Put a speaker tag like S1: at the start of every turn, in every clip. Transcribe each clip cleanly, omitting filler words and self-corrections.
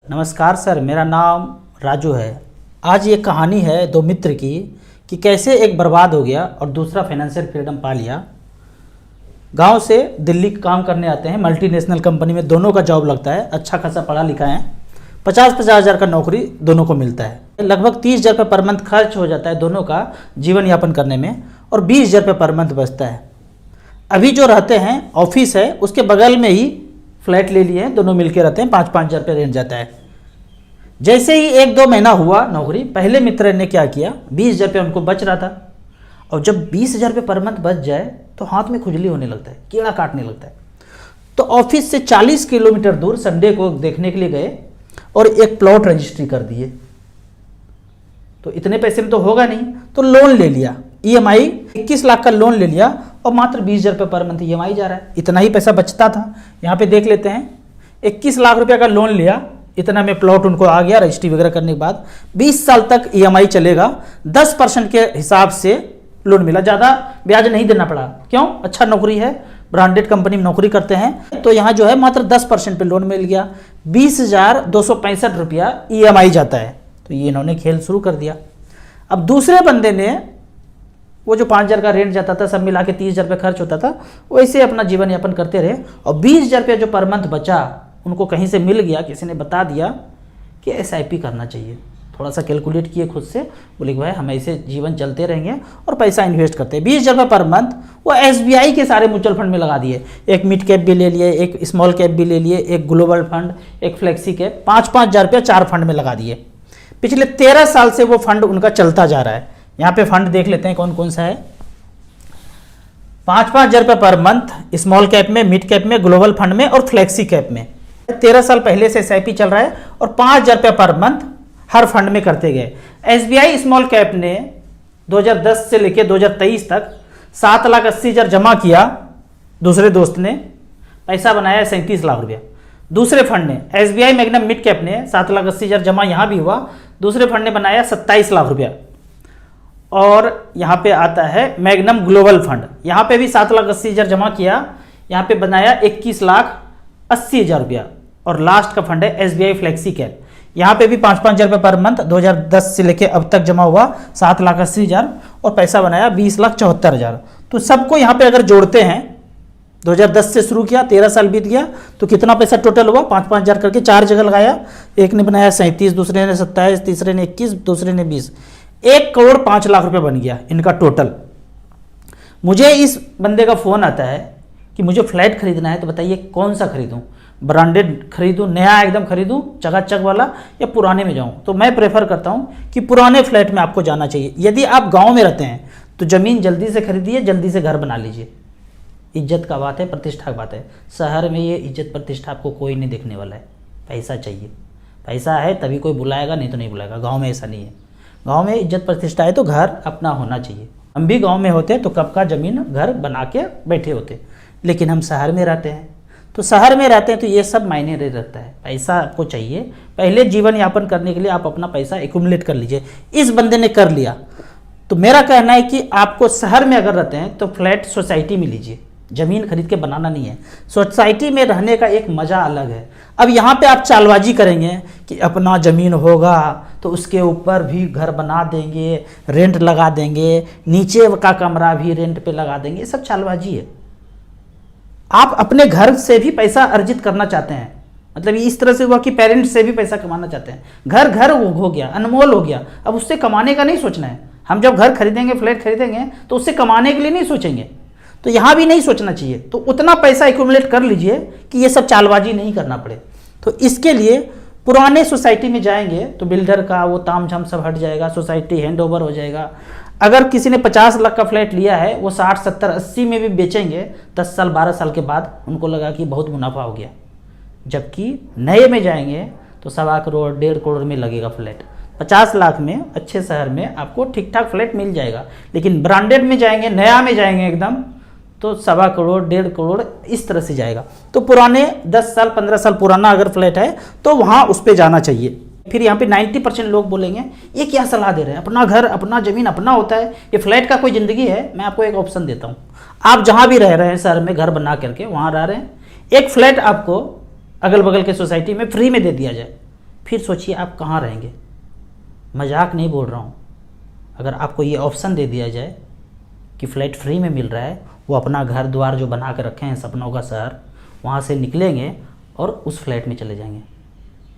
S1: नमस्कार सर, मेरा नाम राजू है। आज ये कहानी है दो मित्र की कि कैसे एक बर्बाद हो गया और दूसरा फाइनेंशियल फ्रीडम पा लिया। गांव से दिल्ली काम करने आते हैं, मल्टीनेशनल कंपनी में दोनों का जॉब लगता है। अच्छा खासा पढ़ा लिखा है, 50-50 हज़ार का नौकरी दोनों को मिलता है। लगभग 30 हज़ार रुपये पर मंथ खर्च हो जाता है दोनों का जीवन यापन करने में, और 20 हज़ार रुपये पर मंथ बचता है। अभी जो रहते हैं ऑफिस है उसके बगल में ही फ्लैट ले लिए हैं, दोनों मिलके रहते हैं। 5-5 हज़ार रुपये रेंट जाता है। जैसे ही 1-2 महीना हुआ नौकरी, पहले मित्र ने क्या किया, 20 हज़ार रुपये उनको बच रहा था, और जब 20 हज़ार रुपये पर मंथ बच जाए तो हाथ में खुजली होने लगता है, कीड़ा काटने लगता है। तो ऑफिस से 40 किलोमीटर दूर संडे को देखने के लिए गए और एक प्लॉट रजिस्ट्री कर दिए। तो इतने पैसे में तो होगा नहीं, तो लोन ले लिया, EMI 21 लाख का लोन ले लिया, और मात्र 20 हज़ार रुपये पर मंथ EMI जा रहा है। इतना ही पैसा बचता था। यहाँ पे देख लेते हैं, 21 लाख रुपये का लोन लिया, इतना में प्लॉट उनको आ गया। रजिस्ट्री वगैरह करने के बाद 20 साल तक EMI चलेगा। 10% के हिसाब से लोन मिला, ज़्यादा ब्याज नहीं देना पड़ा। क्यों? अच्छा नौकरी है, ब्रांडेड कंपनी में नौकरी करते हैं, तो यहाँ जो है मात्र 10% पे लोन मिल गया। 20,265 रुपया EMI जाता है। तो ये इन्होंने खेल शुरू कर दिया। अब दूसरे बंदे ने वो जो 5 हज़ार का रेंट जाता था, सब मिला के 30 हज़ार रुपये खर्च होता था, वैसे अपना जीवन यापन करते रहे। और 20 हज़ार रुपया जो पर मंथ बचा उनको कहीं से मिल गया, किसी ने बता दिया कि SIP करना चाहिए। थोड़ा सा कैलकुलेट किए खुद से, बोले कि भाई हम ऐसे जीवन चलते रहेंगे और पैसा इन्वेस्ट करते हैं। 20 हज़ार रुपये पर मंथ वो SBI के सारे म्यूचुअल फंड में लगा दिए। एक मिड कैप भी ले लिए, एक स्मॉल कैप भी ले लिए, एक ग्लोबल फंड, एक फ्लेक्सी कैप, 5-5 हज़ार रुपया 4 फंड में लगा दिए। पिछले 13 साल से वो फंड उनका चलता जा रहा है। यहाँ पे फंड देख लेते हैं कौन कौन सा है। 5-5 हज़ार रुपये पर मंथ स्मॉल कैप में, मिड कैप में, ग्लोबल फंड में और फ्लेक्सी कैप में। 13 साल पहले से SIP चल रहा है और 5 हज़ार रुपये पर मंथ हर फंड में करते गए। SBI स्मॉल कैप ने 2010 से लेकर 2023 तक 7,80,000 जमा किया। दूसरे दोस्त ने पैसा बनाया 37 लाख रुपया। दूसरे फंड ने SBI मैग्नम मिड कैप ने 7,80,000 जमा यहाँ भी हुआ, दूसरे फंड ने बनाया 27 लाख रुपया। और यहाँ पे आता है मैग्नम ग्लोबल फंड, यहाँ पे भी 7,80,000 जमा किया, यहाँ पे बनाया 21,80,000 रुपया। और लास्ट का फंड है SBI फ्लेक्सी कैप, यहाँ पे भी 5-5 हज़ार रुपये पर मंथ 2010 से लेके अब तक जमा हुआ 7,80,000 और पैसा बनाया 20,74,000। तो सबको यहाँ पे अगर जोड़ते हैं, 2010 से शुरू किया, 13 साल बीत गया, तो कितना पैसा टोटल हुआ? 5-5 हज़ार करके 4 जगह लगाया। एक ने बनाया 37, दूसरे ने 27, तीसरे ने 21, दूसरे ने 20। 1,05,00,000 रुपये बन गया इनका टोटल। मुझे इस बंदे का फ़ोन आता है कि मुझे फ्लैट खरीदना है, तो बताइए कौन सा खरीदूं? ब्रांडेड खरीदूं, नया एकदम खरीदूं चकाचक वाला, या पुराने में जाऊं? तो मैं प्रेफर करता हूं कि पुराने फ्लैट में आपको जाना चाहिए। यदि आप गांव में रहते हैं तो ज़मीन जल्दी से खरीदिए, जल्दी से घर बना लीजिए। इज्जत का बात है, प्रतिष्ठा की बात है। शहर में ये इज्जत प्रतिष्ठा आपको कोई नहीं देखने वाला है। पैसा चाहिए, पैसा है तभी कोई बुलाएगा, नहीं तो नहीं बुलाएगा। गाँव में ऐसा नहीं है। गाँव में इज्जत प्रतिष्ठा है तो घर अपना होना चाहिए। हम भी गाँव में होते तो कब का ज़मीन घर बना के बैठे होते, लेकिन हम शहर में रहते हैं। तो शहर में रहते हैं तो ये सब मायने रहता है। पैसा आपको चाहिए, पहले जीवन यापन करने के लिए आप अपना पैसा एक्यूमुलेट कर लीजिए। इस बंदे ने कर लिया। तो मेरा कहना है कि आपको शहर में अगर रहते हैं तो फ्लैट सोसाइटी में लीजिए, ज़मीन खरीद के बनाना नहीं है। सोसाइटी में रहने का एक मज़ा अलग है। अब यहाँ पे आप चालबाजी करेंगे कि अपना ज़मीन होगा तो उसके ऊपर भी घर बना देंगे, रेंट लगा देंगे, नीचे का कमरा भी रेंट पे लगा देंगे, ये सब चालबाजी है। आप अपने घर से भी पैसा अर्जित करना चाहते हैं, मतलब इस तरह से हुआ कि पेरेंट्स से भी पैसा कमाना चाहते हैं। घर हो गया, अनमोल हो गया, अब उससे कमाने का नहीं सोचना है। हम जब घर खरीदेंगे, फ्लैट खरीदेंगे, तो उससे कमाने के लिए नहीं सोचेंगे। तो यहाँ भी नहीं सोचना चाहिए। तो उतना पैसा एक्यूमुलेट कर लीजिए कि ये सब चालबाजी नहीं करना पड़े। तो इसके लिए पुराने सोसाइटी में जाएंगे तो बिल्डर का वो तामझाम सब हट जाएगा, सोसाइटी हैंड ओवर हो जाएगा। अगर किसी ने 50 लाख का फ्लैट लिया है, वो 60, 70, 80 में भी बेचेंगे 10 साल 12 साल के बाद, उनको लगा कि बहुत मुनाफा हो गया। जबकि नए में जाएंगे तो 1.25 करोड़ 1.5 करोड़ में लगेगा फ्लैट। 50 लाख में अच्छे शहर में आपको ठीक ठाक फ्लैट मिल जाएगा। लेकिन ब्रांडेड में जाएंगे, नया में जाएंगे एकदम, तो 1.25 करोड़ 1.5 करोड़ इस तरह से जाएगा। तो पुराने 10 साल 15 साल पुराना अगर फ्लैट है तो वहाँ उस पर जाना चाहिए। फिर यहाँ पे 90% लोग बोलेंगे ये क्या सलाह दे रहे हैं, अपना घर अपना ज़मीन अपना होता है, ये फ्लैट का कोई ज़िंदगी है? मैं आपको एक ऑप्शन देता हूँ। आप जहाँ भी रह रहे हैं शहर में, घर बना करके वहाँ रह रहे हैं, एक फ्लैट आपको अगल बगल के सोसाइटी में फ्री में दे दिया जाए, फिर सोचिए आप कहाँ रहेंगे। मजाक नहीं बोल रहा हूँ। अगर आपको ये ऑप्शन दे दिया जाए कि फ्लैट फ्री में मिल रहा है, वो अपना घर द्वार जो बना के रखे हैं सपनों का शहर, वहाँ से निकलेंगे और उस फ्लैट में चले जाएंगे।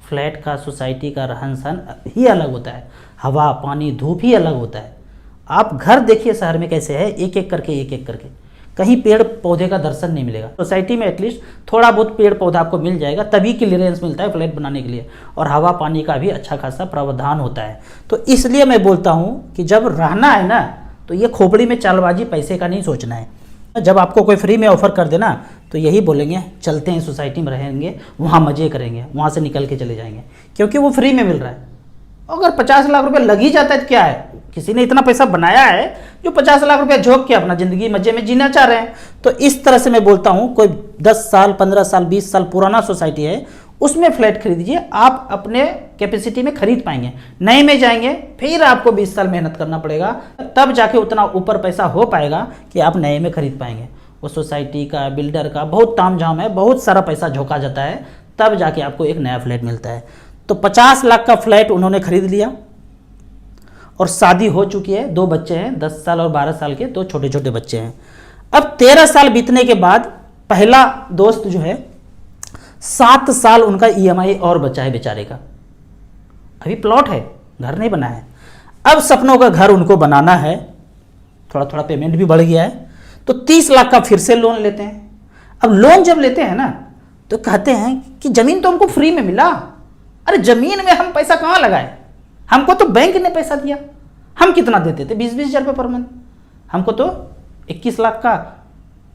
S1: फ्लैट का, सोसाइटी का रहन सहन ही अलग होता है, हवा पानी धूप ही अलग होता है। आप घर देखिए शहर में कैसे है, एक एक करके कहीं पेड़ पौधे का दर्शन नहीं मिलेगा। सोसाइटी में एटलीस्ट थोड़ा बहुत पेड़ पौधा आपको मिल जाएगा, तभी क्लियरेंस मिलता है फ्लैट बनाने के लिए, और हवा पानी का भी अच्छा खासा प्रावधान होता है। तो इसलिए मैं बोलता हूँ कि जब रहना है ना, तो ये खोपड़ी में चालबाजी पैसे का नहीं सोचना है। जब आपको कोई फ्री में ऑफर कर देना तो यही बोलेंगे चलते हैं सोसाइटी में रहेंगे, वहाँ मज़े करेंगे, वहाँ से निकल के चले जाएंगे, क्योंकि वो फ्री में मिल रहा है। अगर 50 लाख रुपए लग ही जाता है तो क्या है, किसी ने इतना पैसा बनाया है जो 50 लाख रुपए झोंक के अपना ज़िंदगी मज़े में जीना चाह रहे हैं। तो इस तरह से मैं बोलता हूँ, कोई 10 साल 15 साल 20 साल पुराना सोसाइटी है, उसमें फ्लैट खरीदिए, आप अपने कैपेसिटी में खरीद पाएंगे। नए में जाएंगे फिर आपको 20 साल मेहनत करना पड़ेगा, तब जाके उतना ऊपर पैसा हो पाएगा कि आप नए में खरीद पाएंगे। वो सोसाइटी का, बिल्डर का बहुत तामझाम है, बहुत सारा पैसा झोंका जाता है, तब जाके आपको एक नया फ्लैट मिलता है। तो 50 लाख का फ्लैट उन्होंने खरीद लिया और शादी हो चुकी है, 2 बच्चे हैं, 10 साल और 12 साल के 2 छोटे छोटे बच्चे हैं। अब 13 साल बीतने के बाद पहला दोस्त जो है 7 साल उनका ईएमआई और बचा है बेचारे का। अभी प्लॉट है, घर नहीं बना है। अब सपनों का घर उनको बनाना है, थोड़ा थोड़ा पेमेंट भी बढ़ गया है, तो 30 लाख का फिर से लोन लेते हैं। अब लोन जब लेते हैं ना तो कहते हैं कि ज़मीन तो हमको फ्री में मिला। अरे ज़मीन में हम पैसा कहाँ लगाए, हमको तो बैंक ने पैसा दिया। हम कितना देते थे, 20-20 हज़ार रुपये पर मंथ। हमको तो 21 लाख का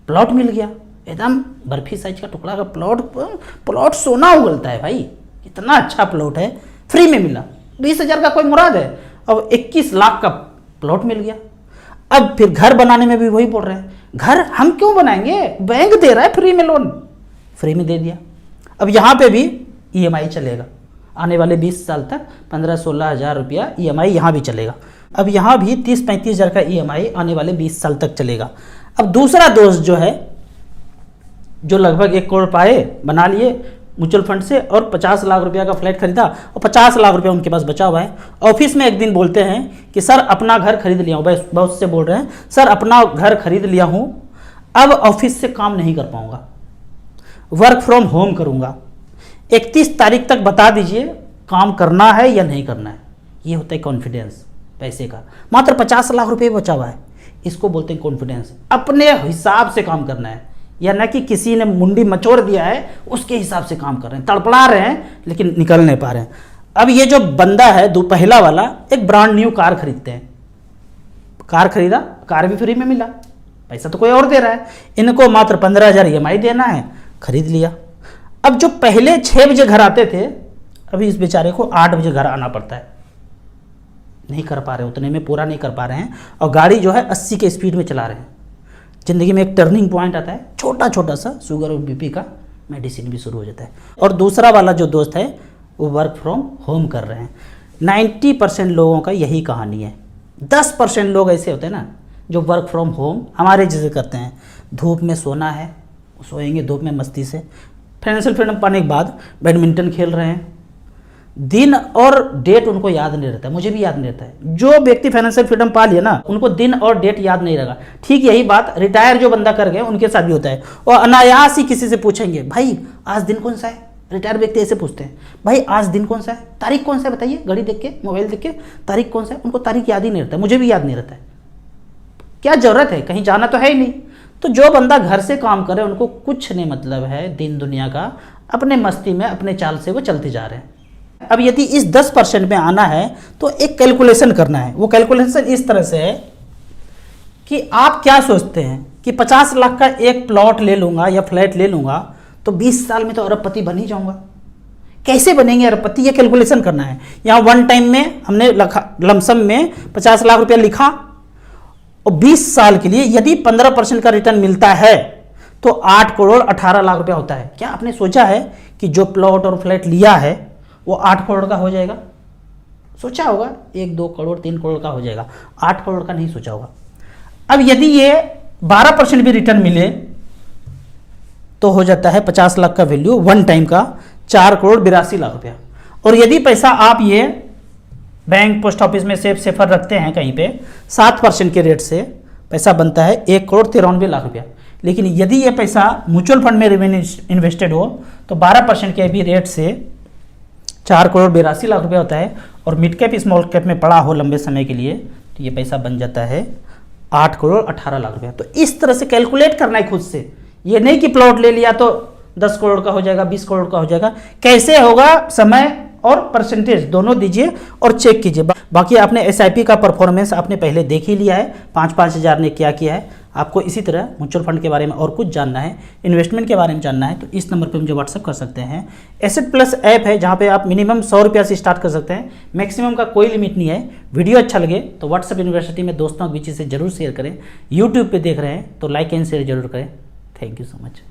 S1: प्लॉट मिल गया, एकदम बर्फी साइज का टुकड़ा का प्लॉट सोना उगलता है भाई, इतना अच्छा प्लॉट है, फ्री में मिला। 20 हज़ार का कोई मुराद है, अब 21 लाख का प्लॉट मिल गया। अब फिर घर बनाने में भी वही बोल रहे हैं, घर हम क्यों बनाएंगे, बैंक दे रहा है फ्री में, लोन फ्री में दे दिया। अब यहाँ पे भी ईएमआई चलेगा, आने वाले 20 साल तक 15-16 हज़ार रुपया ईएमआई यहाँ भी चलेगा। अब यहाँ भी 30-35 हज़ार का ईएमआई आने वाले 20 साल तक चलेगा। अब दूसरा दोस्त जो है, जो लगभग 1 करोड़ पाए, बना लिए म्यूचुअल फंड से, और 50 लाख रुपया का फ्लैट खरीदा, और 50 लाख रुपया उनके पास बचा हुआ है। ऑफिस में एक दिन बोलते हैं कि सर अपना घर खरीद लिया हूँ, बॉस से बोल रहे हैं, सर अपना घर खरीद लिया हूँ, अब ऑफिस से काम नहीं कर पाऊँगा, वर्क फ्रॉम होम करूँगा, 31 तारीख तक बता दीजिए काम करना है या नहीं करना है। ये होता है कॉन्फिडेंस पैसे का। मात्र 50 लाख रुपये बचा हुआ है, इसको बोलते हैं कॉन्फिडेंस। अपने हिसाब से काम करना है, या न कि किसी ने मुंडी मचोड़ दिया है उसके हिसाब से काम कर रहे हैं, तड़पड़ा रहे हैं लेकिन निकल नहीं पा रहे हैं। अब ये जो बंदा है पहला वाला, एक ब्रांड न्यू कार खरीदते हैं, कार खरीदा, कार भी फ्री में मिला, पैसा तो कोई और दे रहा है, इनको मात्र 15 हज़ार ईएमआई देना है, खरीद लिया। अब जो पहले 6 बजे घर आते थे, अभी इस बेचारे को 8 बजे घर आना पड़ता है। नहीं कर पा रहे, उतने में पूरा नहीं कर पा रहे हैं, और गाड़ी जो है 80 के स्पीड में चला रहे हैं। ज़िंदगी में एक टर्निंग पॉइंट आता है, छोटा छोटा सा, शुगर और बीपी का मेडिसिन भी शुरू हो जाता है। और दूसरा वाला जो दोस्त है वो वर्क फ्रॉम होम कर रहे हैं। 90% लोगों का यही कहानी है। 10% लोग ऐसे होते हैं ना जो वर्क फ्रॉम होम हमारे जैसे करते हैं। धूप में सोना है, सोएंगे धूप में मस्ती से, फाइनेंशियल फ्रीडम पाने के बाद बैडमिंटन खेल रहे हैं। दिन और डेट उनको याद नहीं रहता, मुझे भी याद नहीं रहता है। जो व्यक्ति फाइनेंशियल फ्रीडम पा लिया ना, उनको दिन और डेट याद नहीं रहेगा। ठीक यही बात रिटायर जो बंदा कर गए उनके साथ भी होता है। और अनायास ही किसी से पूछेंगे, भाई आज दिन कौन सा है, रिटायर व्यक्ति ऐसे पूछते हैं, भाई आज दिन कौन सा है, तारीख कौन सा है बताइए, घड़ी देख के, मोबाइल देख के तारीख कौन सा है। उनको तारीख याद ही नहीं रहता, मुझे भी याद नहीं रहता है। क्या जरूरत है, कहीं जाना तो है ही नहीं। तो जो बंदा घर से काम करे उनको कुछ नहीं मतलब है दिन दुनिया का, अपने मस्ती में अपने चाल से वो चलते जा रहे हैं। अब यदि इस 10% में आना है तो एक कैलकुलेशन करना है। वो कैलकुलेशन इस तरह से है कि आप क्या सोचते हैं कि 50 लाख का एक प्लॉट ले लूँगा या फ्लैट ले लूँगा तो 20 साल में तो अरबपति बन ही जाऊँगा। कैसे बनेंगे अरबपति, ये कैलकुलेशन करना है। यहाँ वन टाइम में हमने लमसम में 50 लाख रुपया लिखा, और 20 साल के लिए यदि 15% का रिटर्न मिलता है तो 8 करोड़ 18 लाख रुपया होता है। क्या आपने सोचा है कि जो प्लॉट और फ्लैट लिया है वो 8 करोड़ का हो जाएगा? सोचा होगा 1-2 करोड़ 3 करोड़ का हो जाएगा, 8 करोड़ का नहीं सोचा होगा। अब यदि ये 12% भी रिटर्न मिले तो हो जाता है 50 लाख का वैल्यू वन टाइम का 4 करोड़ 82 लाख रुपया। और यदि पैसा आप ये बैंक पोस्ट ऑफिस में सेफर रखते हैं कहीं पे 7% के रेट से पैसा बनता है 1,93,00,000 रुपया। लेकिन यदि ये पैसा म्यूचुअल फंड में इन्वेस्टेड हो तो 12% के भी रेट से 4,82,00,000 रुपया होता है। और मिड कैप स्मॉल कैप में पड़ा हो लंबे समय के लिए तो ये पैसा बन जाता है 8,18,00,000 रुपया। तो इस तरह से कैलकुलेट करना है खुद से, ये नहीं कि प्लॉट ले लिया तो 10 करोड़ का हो जाएगा, 20 करोड़ का हो जाएगा। कैसे होगा, समय और परसेंटेज दोनों दीजिए और चेक कीजिए। बाकी आपने एसआईपी का परफॉर्मेंस आपने पहले देख ही लिया है, 5-5 हज़ार ने क्या किया है। आपको इसी तरह म्यूचुअल फंड के बारे में और कुछ जानना है, इन्वेस्टमेंट के बारे में जानना है तो इस नंबर पे मुझे व्हाट्सअप कर सकते हैं। एसेट प्लस ऐप है जहाँ पे आप मिनिमम 100 रुपया से स्टार्ट कर सकते हैं, मैक्सिमम का कोई लिमिट नहीं है। वीडियो अच्छा लगे तो व्हाट्सअप यूनिवर्सिटी में दोस्तों के बीच से जरूर शेयर करें। यूट्यूब पर देख रहे हैं तो लाइक एंड शेयर जरूर करें। Thank you so much.